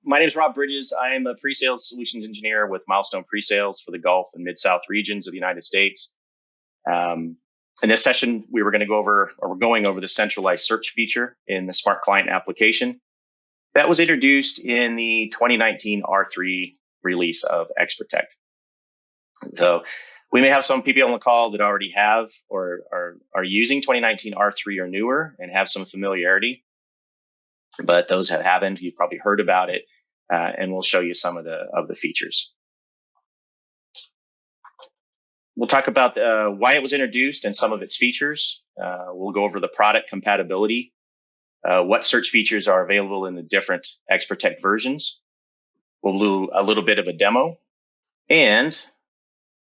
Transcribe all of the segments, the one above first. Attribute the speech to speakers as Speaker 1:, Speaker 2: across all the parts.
Speaker 1: My name is Rob Bridges. I am a pre-sales solutions engineer with Milestone Pre-Sales for the Gulf and Mid-South regions of the United States. In this session, we're going over the centralized search feature in the Smart Client application that was introduced in the 2019 R3 release of XProtect. So we may have some people on the call that already have or are using 2019 R3 or newer and have some familiarity. But those that haven't, you've probably heard about it, and we'll show you some of the features. We'll talk about why it was introduced and some of its features. We'll go over the product compatibility, what search features are available in the different XProtect versions. We'll do a little bit of a demo, and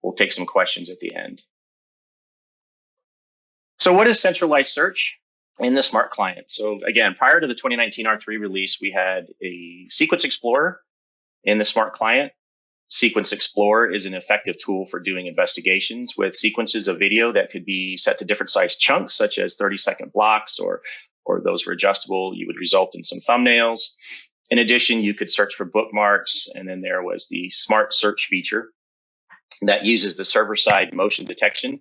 Speaker 1: we'll take some questions at the end. So what is centralized search in the Smart Client? So again, prior to the 2019 R3 release, we had a Sequence Explorer in the Smart Client. Sequence Explorer is an effective tool for doing investigations with sequences of video that could be set to different size chunks, such as 30-second blocks, or those were adjustable. You would result in some thumbnails. In addition, you could search for bookmarks, and then there was the Smart Search feature that uses the server-side motion detection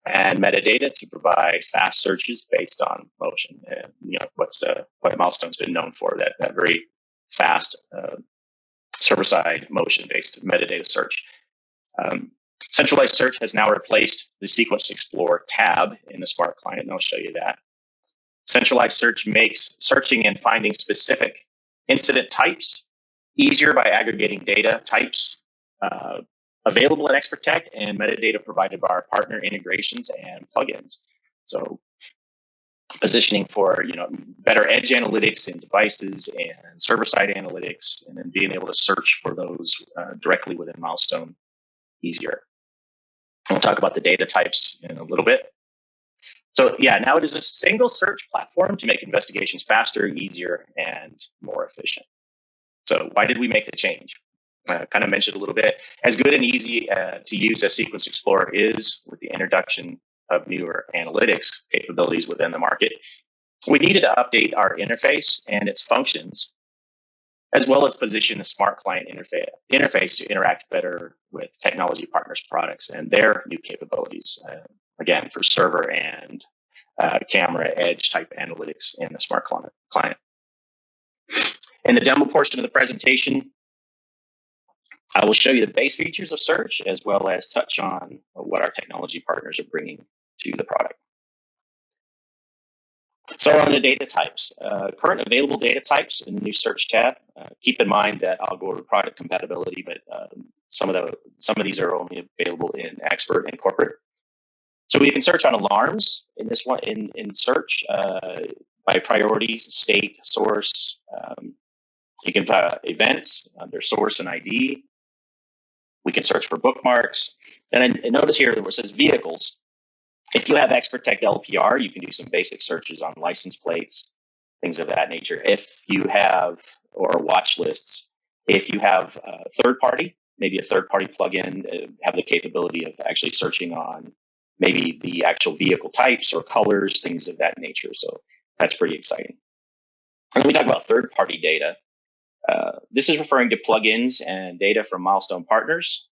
Speaker 1: and metadata to provide fast searches based on motion. And, what Milestone's been known for, that very fast server-side motion-based metadata search. Centralized search has now replaced the Sequence Explorer tab in the Smart Client, and I'll show you that. Centralized search makes searching and finding specific incident types easier by aggregating data types available in XProtect and metadata provided by our partner integrations and plugins. So positioning for better edge analytics in devices and server-side analytics, and then being able to search for those directly within Milestone easier. We'll talk about the data types in a little bit. So yeah, now it is a single search platform to make investigations faster, easier, and more efficient. So why did we make the change? Kind of mentioned a little bit. As good and easy to use as Sequence Explorer is, with the introduction of newer analytics capabilities within the market, we needed to update our interface and its functions, as well as position the Smart Client interface to interact better with technology partners' products and their new capabilities, again, for server and camera edge type analytics in the Smart Client. In the demo portion of the presentation, I will show you the base features of search, as well as touch on what our technology partners are bringing to the product. So on the data types, current available data types in the new search tab. Keep in mind that I'll go over product compatibility, but some of these are only available in expert and corporate. So we can search on alarms in this one in search by priorities, state, source. You can events under source and ID. We can search for bookmarks. And notice here where it says vehicles. If you have XProtect LPR, you can do some basic searches on license plates, things of that nature. If you have, or watch lists, if you have maybe a third-party plugin, have the capability of actually searching on maybe the actual vehicle types or colors, things of that nature. So that's pretty exciting. And when we talk about third-party data, this is referring to plugins and data from Milestone partners.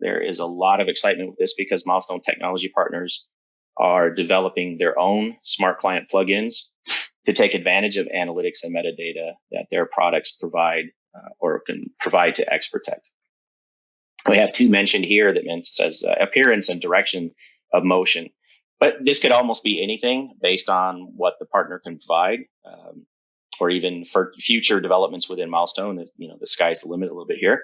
Speaker 1: There is a lot of excitement with this because Milestone technology partners are developing their own Smart Client plugins to take advantage of analytics and metadata that their products provide or can provide to XProtect. We have two mentioned here that says appearance and direction of motion, but this could almost be anything based on what the partner can provide. Or even for future developments within Milestone, the sky's the limit a little bit here.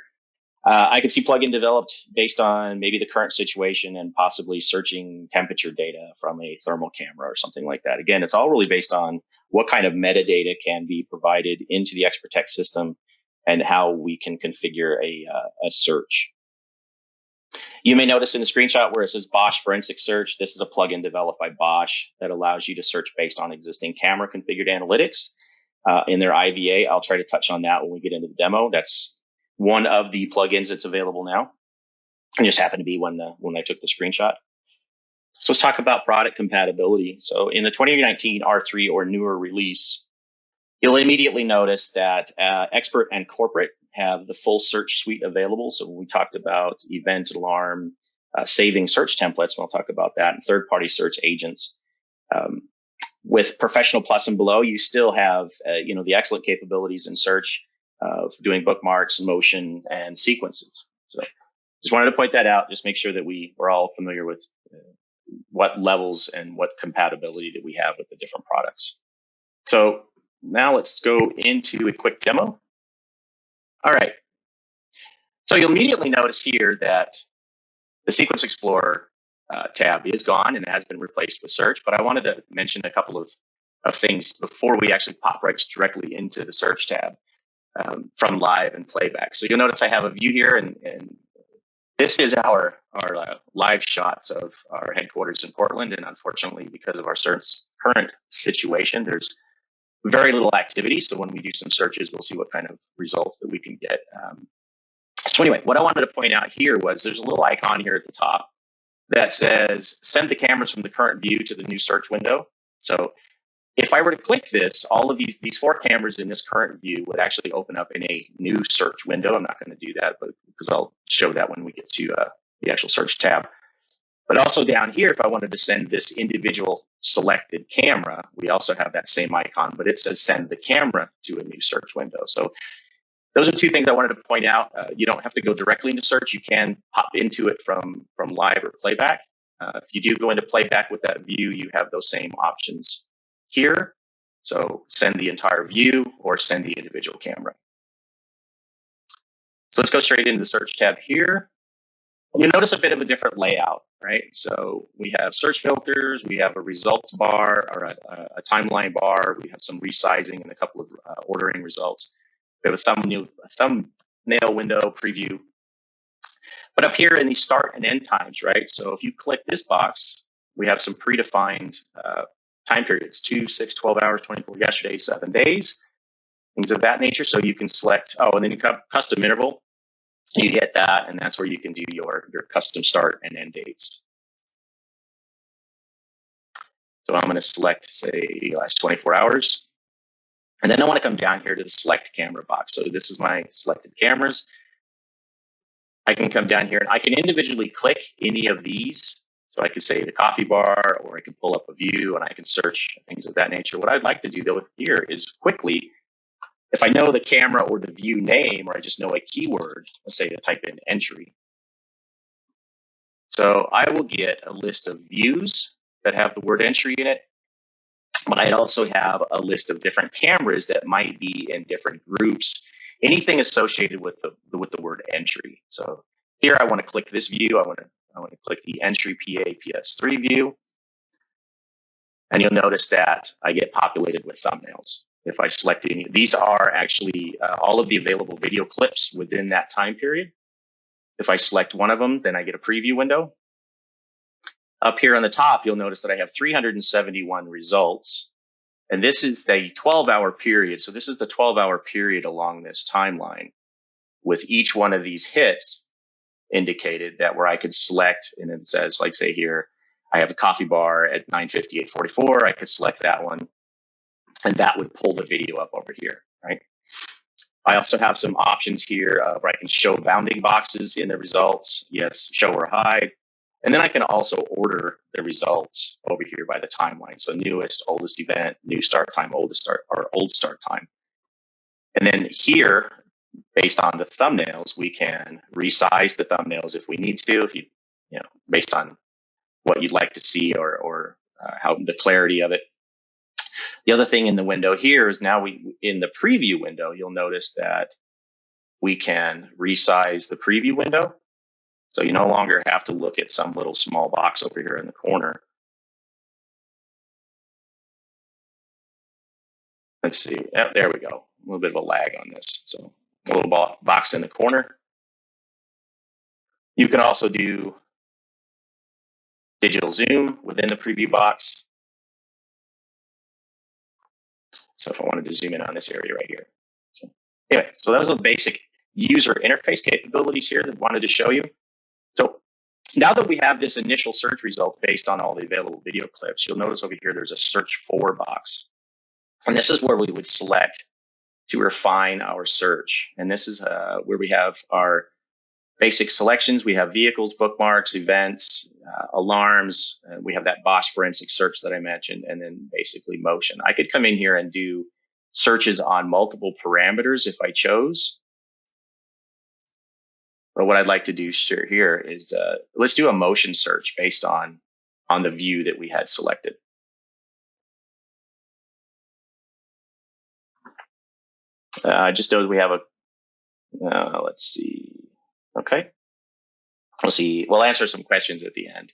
Speaker 1: I could see plugin developed based on maybe the current situation and possibly searching temperature data from a thermal camera or something like that. Again, it's all really based on what kind of metadata can be provided into the XProtect system and how we can configure a search. You may notice in the screenshot where it says Bosch Forensic Search, this is a plugin developed by Bosch that allows you to search based on existing camera configured analytics. In their IVA, I'll try to touch on that when we get into the demo. That's one of the plugins that's available now. It just happened to be when I took the screenshot. So let's talk about product compatibility. So in the 2019 R3 or newer release, You'll immediately notice that expert and corporate have the full search suite available. So when we talked about event alarm, saving search templates, we'll talk about that, and third-party search agents. Um, with Professional Plus and below, you still have the excellent capabilities in search of doing bookmarks, motion, and sequences. So just wanted to point that out. Just make sure that we're all familiar with what levels and what compatibility that we have with the different products. So now let's go into a quick demo. All right. So you'll immediately notice here that the Sequence Explorer tab is gone and has been replaced with search, but I wanted to mention a couple of things before we actually pop right directly into the search tab from live and playback. So you'll notice I have a view here, and this is our live shots of our headquarters in Portland. And unfortunately, because of our current situation, there's very little activity. So when we do some searches, we'll see what kind of results that we can get. So anyway, what I wanted to point out here was there's a little icon here at the top that says send the cameras from the current view to the new search window. So if I were to click this, all of these 4 cameras in this current view would actually open up in a new search window. I'm not going to do that, but because I'll show that when we get to the actual search tab. But also down here, if I wanted to send this individual selected camera, we also have that same icon, but it says send the camera to a new search window. So those are 2 things I wanted to point out. You don't have to go directly into search. You can pop into it from live or playback. If you do go into playback with that view, you have those same options here. So send the entire view or send the individual camera. So let's go straight into the search tab here. You'll notice a bit of a different layout, right? So we have search filters, we have a results bar or a timeline bar, we have some resizing and a couple of ordering results. We have a thumbnail window preview. But up here in the start and end times, right? So if you click this box, we have some predefined time periods, 2, 6, 12 hours, 24, yesterday, 7 days, things of that nature. So you can select, and then you have custom interval. You hit that, and that's where you can do your custom start and end dates. So I'm going to select, say, last 24 hours. And then I want to come down here to the select camera box. So this is my selected cameras. I can come down here and I can individually click any of these. So I could say the coffee bar, or I can pull up a view and I can search things of that nature. What I'd like to do though here is quickly, if I know the camera or the view name, or I just know a keyword, let's say to type in entry. So I will get a list of views that have the word entry in it, but I also have a list of different cameras that might be in different groups, anything associated with the word entry. So here I want to click this view. I want to click the entry PA PS3 view. And you'll notice that I get populated with thumbnails. If I select any, these are actually all of the available video clips within that time period. If I select one of them, then I get a preview window. Up here on the top, you'll notice that I have 371 results. And this is the 12-hour period. So this is the 12-hour period along this timeline with each one of these hits indicated that where I could select, and it says, like say here, I have a coffee bar at 9:50, 8:44. I could select that one, and that would pull the video up over here, right? I also have some options here where I can show bounding boxes in the results. Yes, show or hide. And then I can also order the results over here by the timeline. So newest, oldest event, new start time, oldest start, or old start time. And then here, based on the thumbnails, we can resize the thumbnails if we need to, if you know, based on what you'd like to see or how the clarity of it. The other thing in the window here is now in the preview window, you'll notice that we can resize the preview window. So you no longer have to look at some little small box over here in the corner. Let's see. Oh, there we go. A little bit of a lag on this. So a little box in the corner. You can also do digital zoom within the preview box. So if I wanted to zoom in on this area right here. So anyway, so those are the basic user interface capabilities here that I wanted to show you. So now that we have this initial search result based on all the available video clips, you'll notice over here there's a search for box. And this is where we would select to refine our search. And this is where we have our basic selections. We have vehicles, bookmarks, events, alarms. We have that Bosch forensic search that I mentioned, and then basically motion. I could come in here and do searches on multiple parameters if I chose. But what I'd like to do here is let's do a motion search based on the view that we had selected. Just know we have a, let's see. Okay. We'll see. We'll answer some questions at the end.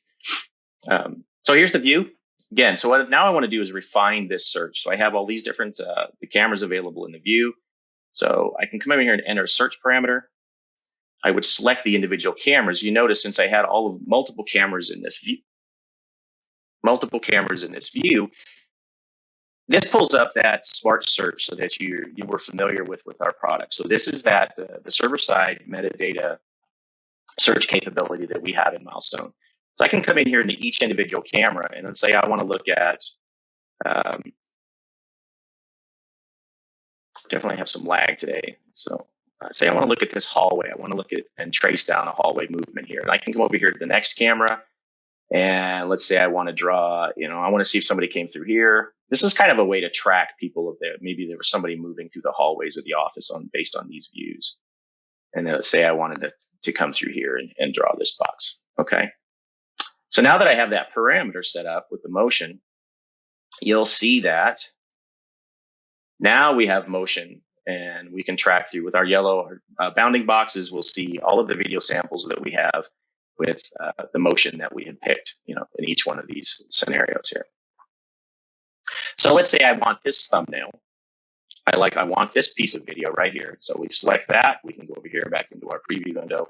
Speaker 1: So here's the view. Again, so what now I want to do is refine this search. So I have all these different the cameras available in the view. So I can come over here and enter a search parameter. I would select the individual cameras. You notice since I had all of multiple cameras in this view, this pulls up that smart search so that you were familiar with our product. So this is that the server side metadata search capability that we have in Milestone. So I can come in here into each individual camera and let's say I want to look at, definitely have some lag today. So say I want to look at this hallway. I want to look at and trace down a hallway movement here. And I can come over here to the next camera. And let's say I want to draw, I want to see if somebody came through here. This is kind of a way to track people if maybe there was somebody moving through the hallways of the office based on these views. And then let's say I wanted to come through here and draw this box. Okay. So now that I have that parameter set up with the motion, you'll see that now we have motion and we can track through with our yellow bounding boxes. We'll see all of the video samples that we have with the motion that we had picked, in each one of these scenarios here. So let's say I want this thumbnail. I want this piece of video right here. So we select that. We can go over here back into our preview window.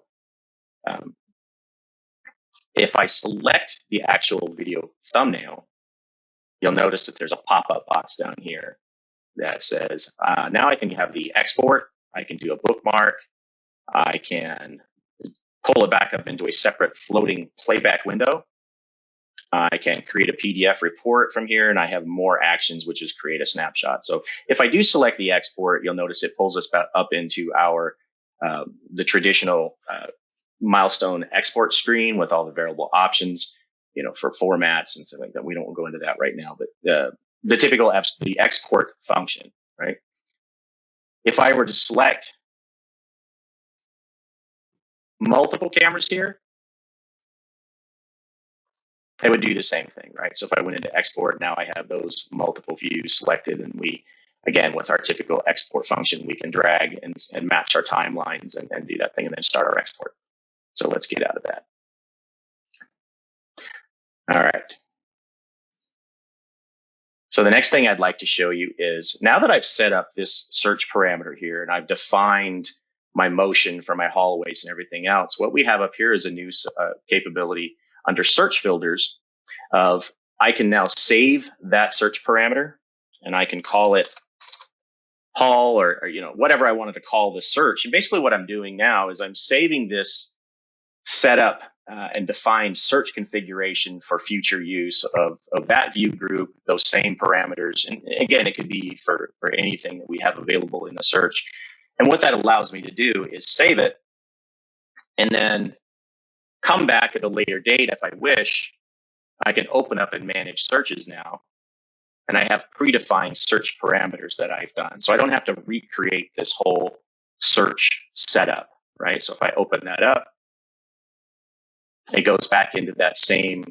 Speaker 1: If I select the actual video thumbnail, you'll notice that there's a pop-up box down here that says, now I can have the export. I can do a bookmark. I can pull it back up into a separate floating playback window. I can create a PDF report from here, and I have more actions, which is create a snapshot. So if I do select the export, you'll notice it pulls us back up into our the traditional Milestone export screen with all the variable options, for formats and stuff like that. We don't go into that right now, but the typical the export function, right? If I were to select multiple cameras here, it would do the same thing, right? So if I went into export, now I have those multiple views selected, and we, again, with our typical export function, we can drag and match our timelines and do that thing and then start our export. So let's get out of that. All right. So the next thing I'd like to show you is now that I've set up this search parameter here and I've defined my motion for my hallways and everything else, what we have up here is a new capability under search filters of I can now save that search parameter and I can call it hall or whatever I wanted to call the search. And basically what I'm doing now is I'm saving this setup and defined search configuration for future use of that view group, those same parameters. And again, it could be for anything that we have available in the search. And what that allows me to do is save it and then come back at a later date if I wish. I can open up and manage searches now. And I have predefined search parameters that I've done. So I don't have to recreate this whole search setup, right? So if I open that up, it goes back into that same,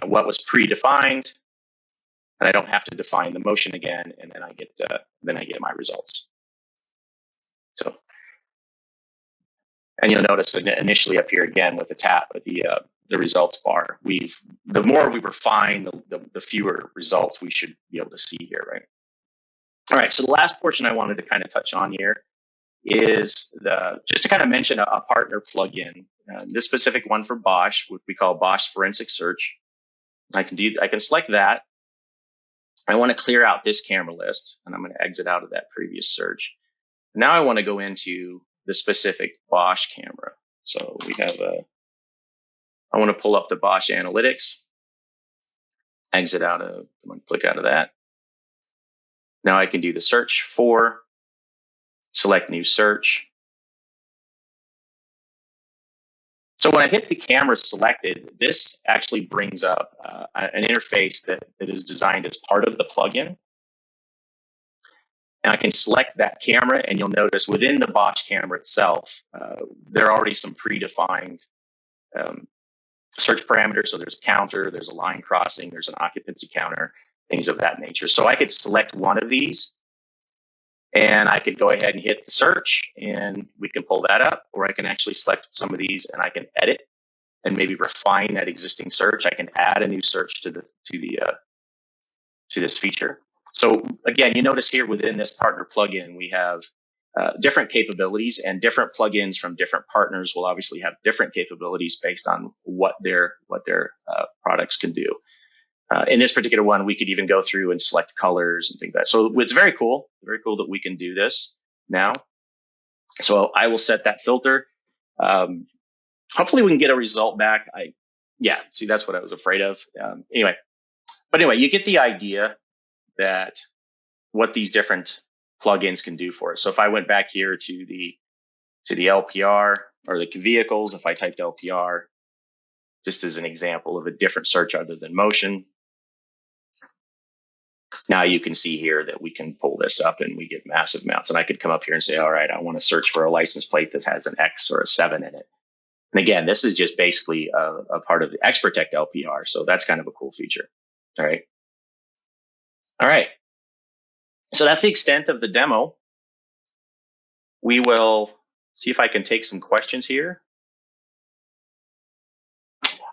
Speaker 1: what was predefined, and I don't have to define the motion again, and then I get my results. So, and you'll notice initially up here again with the tap at the results bar, the more we refine, the fewer results we should be able to see here, right? All right. So the last portion I wanted to kind of touch on here is just to kind of mention a partner plugin. This specific one for Bosch, what we call Bosch Forensic Search. I can select that. I want to clear out this camera list, and I'm going to exit out of that previous search. Now I want to go into the specific Bosch camera. So we have I want to pull up the Bosch Analytics. Exit out of. I'm going to click out of that. Now I can do the search for, select new search. So when I hit the camera selected, this actually brings up an interface that is designed as part of the plugin. And I can select that camera, and you'll notice within the Bosch camera itself, there are already some predefined search parameters. So there's a counter, there's a line crossing, there's an occupancy counter, things of that nature. So I could select one of these, and I could go ahead and hit the search, and we can pull that up, or I can actually select some of these and I can edit and maybe refine that existing search. I can add a new search to this feature. So again, you notice here within this partner plugin, we have different capabilities, and different plugins from different partners will obviously have different capabilities based on what their products can do. In this particular one, we could even go through and select colors and things like that. So it's very cool that we can do this now. So I will set that filter. Hopefully we can get a result back. See, that's what I was afraid of. Anyway, you get the idea that what these different plugins can do for us. So if I went back here to the LPR or the vehicles, if I typed LPR, just as an example of a different search other than motion, now you can see here that we can pull this up and we get massive amounts. And I could come up here and say, all right, I want to search for a license plate that has an X or a 7 in it. And again, this is just basically a part of the ExpertTech LPR. So that's kind of a cool feature. All right. So that's the extent of the demo. We will see if I can take some questions here.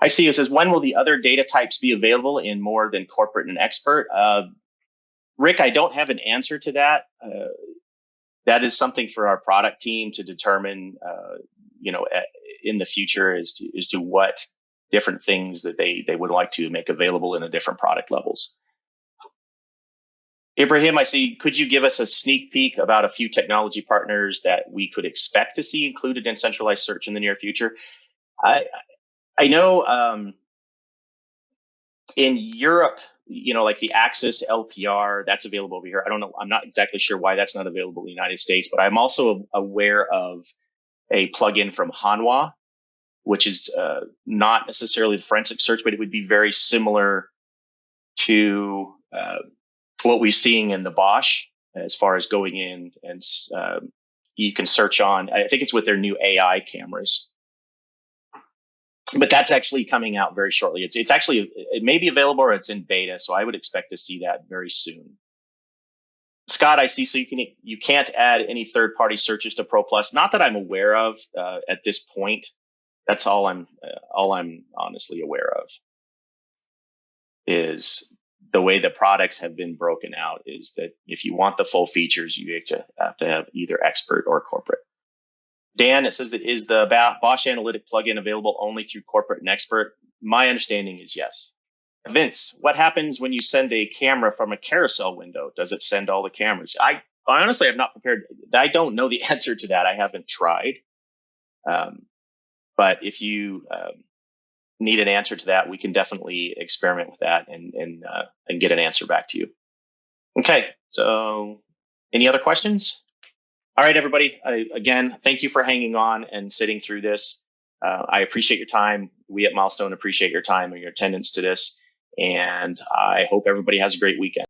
Speaker 1: I see it says, when will the other data types be available in more than corporate and expert? Rick, I don't have an answer to that. That is something for our product team to determine, in the future as to what different things that they would like to make available in the different product levels. Ibrahim, I see, could you give us a sneak peek about a few technology partners that we could expect to see included in centralized search in the near future? I know in Europe, like the Axis LPR, that's available over here. I don't know. I'm not exactly sure why that's not available in the United States, but I'm also aware of a plugin from Hanwha, which is not necessarily the forensic search, but it would be very similar to what we're seeing in the Bosch as far as going in and you can search on, I think it's with their new AI cameras. But that's actually coming out very shortly. It's actually, it may be available or it's in beta, so I would expect to see that very soon. Scott, I see. So you can't add any third-party searches to Pro Plus. Not that I'm aware of at this point. That's all I'm honestly aware of. Is the way the products have been broken out is that if you want the full features, you have to have either expert or corporate. Dan, it says that is the Bosch Analytic plugin available only through corporate and expert? My understanding is yes. Vince, what happens when you send a camera from a carousel window? Does it send all the cameras? I honestly am not prepared. I don't know the answer to that. I haven't tried. But if you need an answer to that, we can definitely experiment with that and get an answer back to you. Okay, so any other questions? All right, everybody. Again, thank you for hanging on and sitting through this. I appreciate your time. We at Milestone appreciate your time and your attendance to this. And I hope everybody has a great weekend.